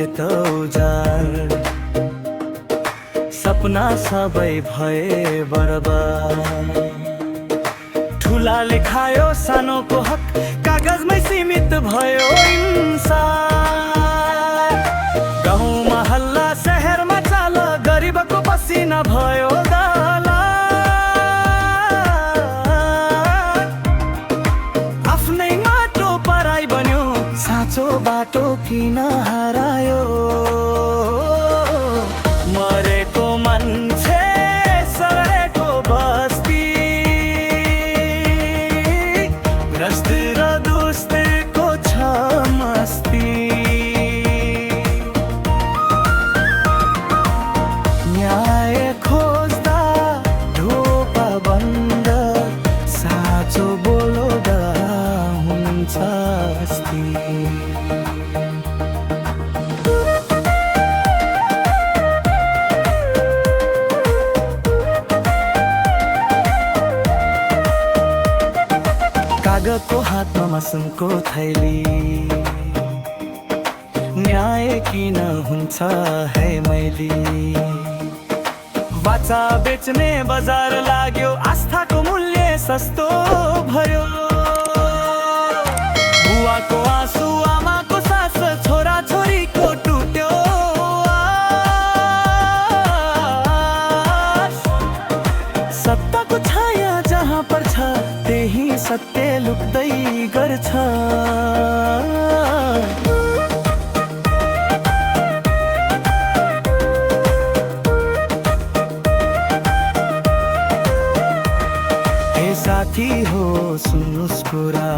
देखे त उजाड सपना सबै भए बर्बाद ठुलाले खायो सानोको हक कागजमै सीमित भयो इंसान गाउँमा हल्ला शहरमा चाल गरिबको पसिना भयो दाला आफ्नै माटो पराई बन्यो साँचो बाटो किन हरायो मरेको मान्छे सरेको बस्ती भ्रष्ट र दुष्टको छ मस्ती न्याय खोज्दा ढोका बन्द साँचो बोल्दा हुन्छ अस्ति कागजको हातमा मासुको थैली न्याय किन हुन्छ है मैली बाचा बेच्ने बजार लाग्यो आस्थाको मूल्य सस्तो भयो बुवाको आँसु आमाको सास छोरा छोरीको टुट्यो आश। सत्ताको छाया जहाँ पर्छ त्यही सत्य लुक्दै गर्छ हे साथी हो सुन्नुस् कुरा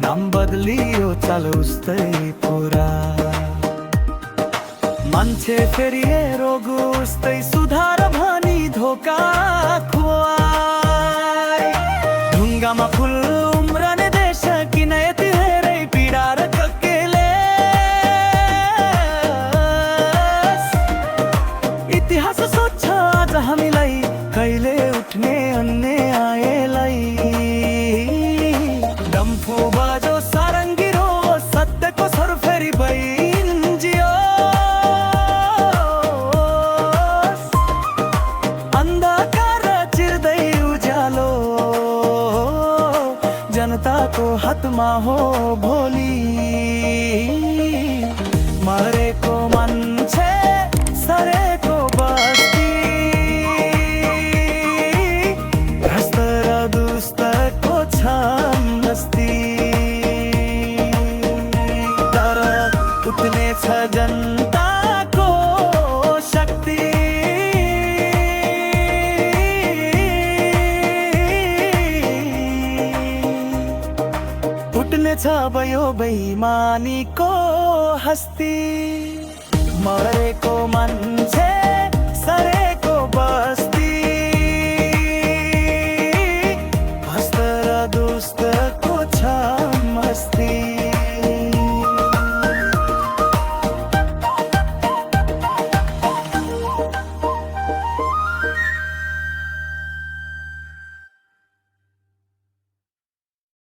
नाम बदलियो चाल उस्तै पुरा मान्छे फेरि रोग उस्तै सुधार भनी धोका खुवाई ढुङ्गामा फुल उम्रने देश किन यति धेरै पीडा र ककेले इतिहास सोध्छ आज हामीलाई कहिले उठ्ने अन्यायलाई डम्फु बाजो सारङ्गी रो सत्यको स्वर फेरि बहिन्जियो अन्धकार चिर्दै उज्यालो जनताको हातमा हो भोलि मरेको मान्छे सरेको बस्ती भ्रष्ट र दुष्टको छ मस्ती तर उठ्ने छ जनताको शक्ति उठ्ने छ भयो बेइमानीको हस्ती मरेको मान्छे